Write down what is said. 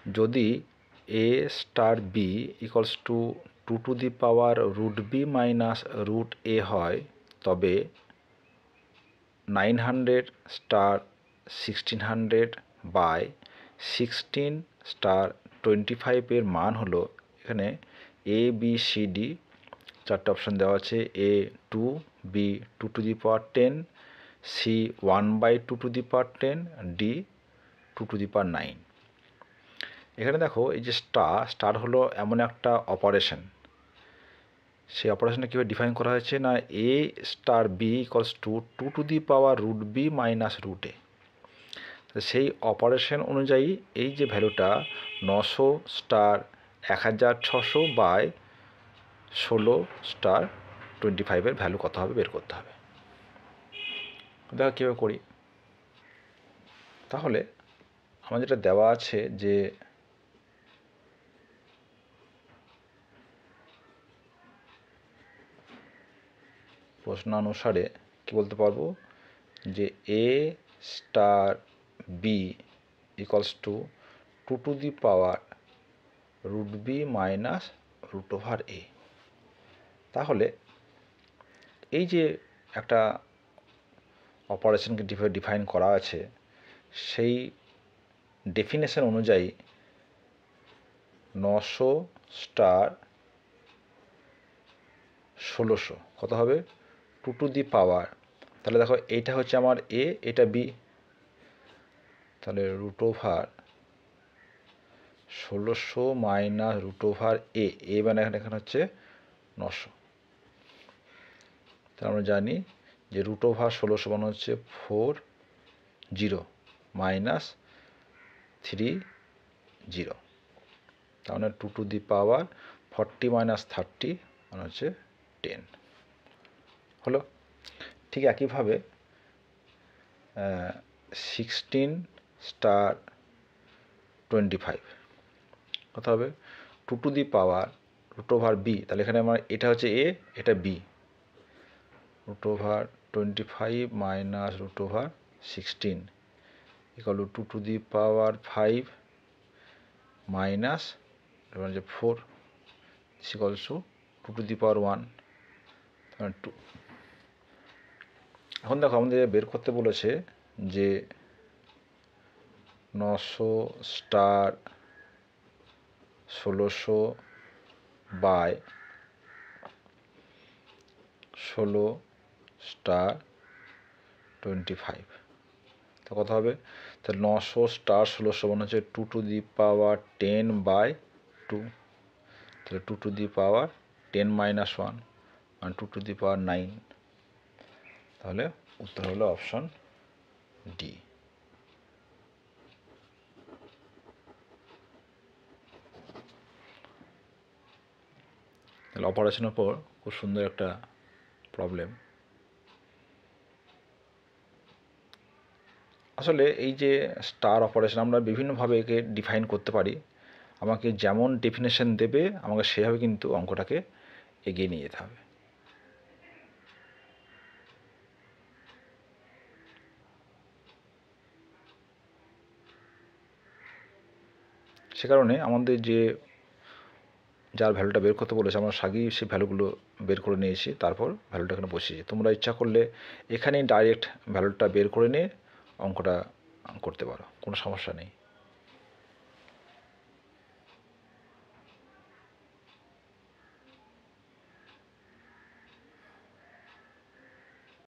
যদি a star b equals to 2√b minus √a হয়, তবে 900 স্টার 1600 বাই 16 স্টার 25 এর মান হলো, এখানে a b c d চারটে অপশান দেওয়া আছে, a 2, b 2^10, c 1/2^10, d 2^9। এখানে দেখো এই যে স্টার হলো এমন একটা অপারেশন, সেই অপারেশনটা কীভাবে ডিফাইন করা হয়েছে না, a star b equals to 2√b minus √a। সেই অপারেশন অনুযায়ী এই যে ভ্যালুটা 900 স্টার 1600 বাই 16 স্টার 25 ভ্যালু কত হবে বের করতে হবে। দেখো কীভাবে করি। তাহলে আমার যেটা দেওয়া আছে যে প্রশ্নানুসারে কি বলতে পারবো যে a star b equals to 2√b minus √a। তাহলে এই যে একটা অপারেশনকে ডিফাইন করা আছে, সেই ডেফিনেশন অনুযায়ী 900 স্টার 1600 কত হবে 2^, তাহলে দেখো এইটা হচ্ছে আমার a, এটা b, তাহলে √1600 মাইনাস √a মানে এখানে হচ্ছে 900। তাহলে আমরা জানি যে √1600 মানে হচ্ছে 40 মাইনাস 30, তাহলে 2^40 মাইনাস 30 মানে হচ্ছে 10 হলো। ঠিক একইভাবে 16 স্টার 25 কত হবে 2√b, তাহলে এখানে আমার এটা হচ্ছে a, এটা b, √25 minus √16 equal to 2^5 minus 4 equals to 2^1, 2। এখন দেখো আমাদের বের করতে বলেছে যে 900 স্টার 1600 বাই 16 স্টার 25, তো কত হবে, তাহলে 900 স্টার 1600 মানে হচ্ছে 2^10 বাই 2, তাহলে 2^10 মাইনাস 1 মানে 2^9, তাহলে উত্তর হলো অপশন ডি। তাহলে অপারেশনের পর খুব সুন্দর একটা প্রবলেম। আসলে এই যে স্টার অপারেশন আমরা বিভিন্নভাবে একে ডিফাইন করতে পারি, আমাকে যেমন ডেফিনেশন দেবে আমাকে সেভাবে কিন্তু অঙ্কটাকে এগিয়ে নিয়ে যেতে হবে। সে কারণে আমাদের যার ভ্যালুটা বের করতে বলেছে আমরা আগেই সেই ভ্যালুগুলো বের করে নিয়েছি, তারপর ভ্যালুটা এখানে বসিয়েছি। তোমরা ইচ্ছা করলে এখানেই ডাইরেক্ট ভ্যালুটা বের করে নিয়ে অঙ্কটা করতে পারো, কোনো সমস্যা নেই।